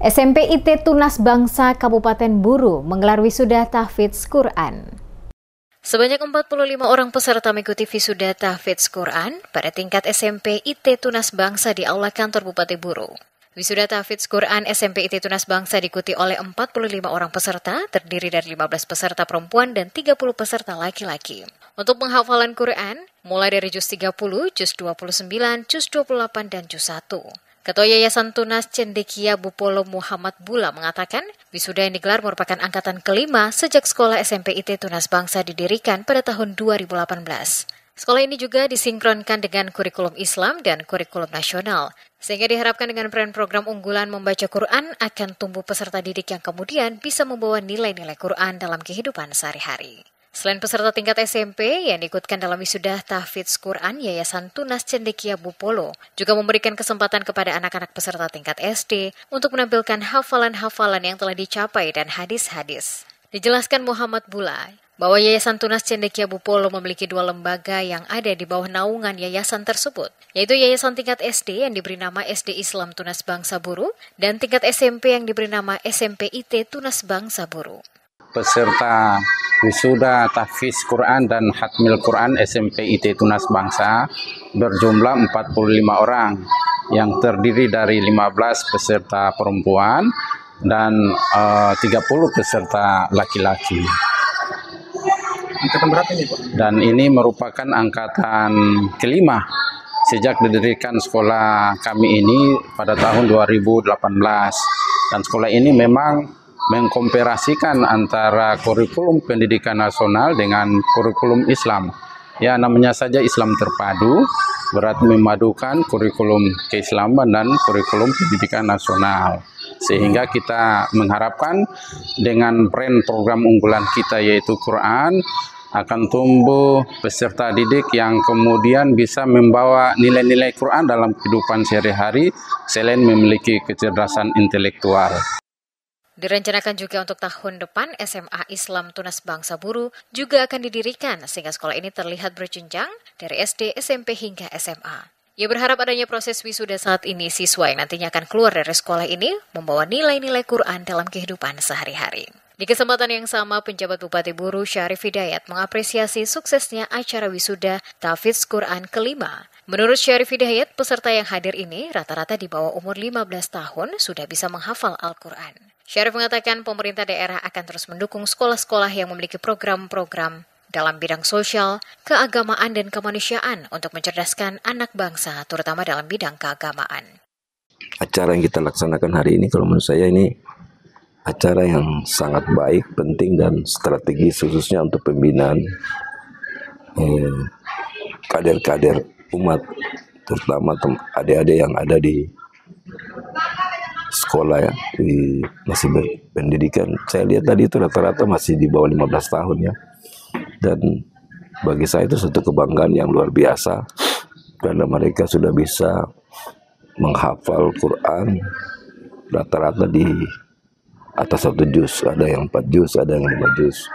SMP IT Tunas Bangsa Kabupaten Buru menggelar wisuda tahfidz Quran. Sebanyak 45 orang peserta mengikuti wisuda tahfidz Quran pada tingkat SMP IT Tunas Bangsa di Aula Kantor Bupati Buru. Wisuda tahfidz Quran SMP IT Tunas Bangsa diikuti oleh 45 orang peserta, terdiri dari 15 peserta perempuan dan 30 peserta laki-laki. Untuk penghafalan Quran, mulai dari juz 30, juz 29, juz 28, dan juz 1. Ketua Yayasan Tunas Cendekia Bupolo Muhammad Bula mengatakan, wisuda yang digelar merupakan angkatan kelima sejak sekolah SMP IT Tunas Bangsa didirikan pada tahun 2018. Sekolah ini juga disinkronkan dengan kurikulum Islam dan kurikulum nasional, sehingga diharapkan dengan program unggulan membaca Quran akan tumbuh peserta didik yang kemudian bisa membawa nilai-nilai Quran dalam kehidupan sehari-hari. Selain peserta tingkat SMP yang diikutkan dalam wisuda tahfidz Quran, Yayasan Tunas Cendekia Bupolo juga memberikan kesempatan kepada anak-anak peserta tingkat SD untuk menampilkan hafalan-hafalan yang telah dicapai dan hadis-hadis. Dijelaskan Muhammad Bula bahwa Yayasan Tunas Cendekia Bupolo memiliki 2 lembaga yang ada di bawah naungan yayasan tersebut, yaitu Yayasan tingkat SD yang diberi nama SD Islam Tunas Bangsa Buru dan tingkat SMP yang diberi nama SMP IT Tunas Bangsa Buru. Peserta wisuda tahfidz Quran dan hatmil Quran SMP IT Tunas Bangsa berjumlah 45 orang yang terdiri dari 15 peserta perempuan dan 30 peserta laki-laki. Angkatan berapa ini, Pak? Dan ini merupakan angkatan kelima sejak didirikan sekolah kami ini pada tahun 2018. Dan sekolah ini memang mengkomparasikan antara kurikulum pendidikan nasional dengan kurikulum Islam. Ya, namanya saja Islam terpadu, berarti memadukan kurikulum keislaman dan kurikulum pendidikan nasional. Sehingga kita mengharapkan dengan program unggulan kita yaitu Quran akan tumbuh peserta didik yang kemudian bisa membawa nilai-nilai Quran dalam kehidupan sehari-hari selain memiliki kecerdasan intelektual. Direncanakan juga untuk tahun depan SMA Islam Tunas Bangsa Buru juga akan didirikan sehingga sekolah ini terlihat berjenjang dari SD, SMP hingga SMA. Ia berharap adanya proses wisuda saat ini siswa yang nantinya akan keluar dari sekolah ini membawa nilai-nilai Quran dalam kehidupan sehari-hari. Di kesempatan yang sama, penjabat Bupati Buru Syarif Hidayat mengapresiasi suksesnya acara wisuda tahfidz Quran kelima. Menurut Syarif Hidayat, peserta yang hadir ini rata-rata di bawah umur 15 tahun sudah bisa menghafal Al-Quran. Syarif mengatakan pemerintah daerah akan terus mendukung sekolah-sekolah yang memiliki program-program dalam bidang sosial, keagamaan, dan kemanusiaan untuk mencerdaskan anak bangsa, terutama dalam bidang keagamaan. Acara yang kita laksanakan hari ini, kalau menurut saya ini acara yang sangat baik, penting, dan strategis khususnya untuk pembinaan kader-kader umat, terutama adik-adik yang ada di sekolah ya, masih berpendidikan. Saya lihat tadi itu rata-rata masih di bawah 15 tahun ya. Dan bagi saya itu satu kebanggaan yang luar biasa karena mereka sudah bisa menghafal Quran rata-rata di atas 1 juz, ada yang 4 juz, ada yang 5 juz.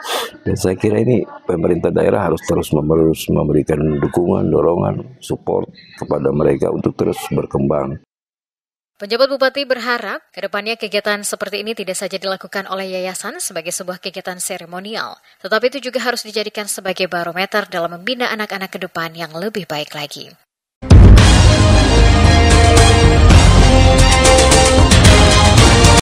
Dan saya kira ini pemerintah daerah harus terus memberikan dukungan, dorongan, support kepada mereka untuk terus berkembang. Penjabat Bupati berharap kedepannya kegiatan seperti ini tidak saja dilakukan oleh yayasan sebagai sebuah kegiatan seremonial, tetapi itu juga harus dijadikan sebagai barometer dalam membina anak-anak ke depan yang lebih baik lagi.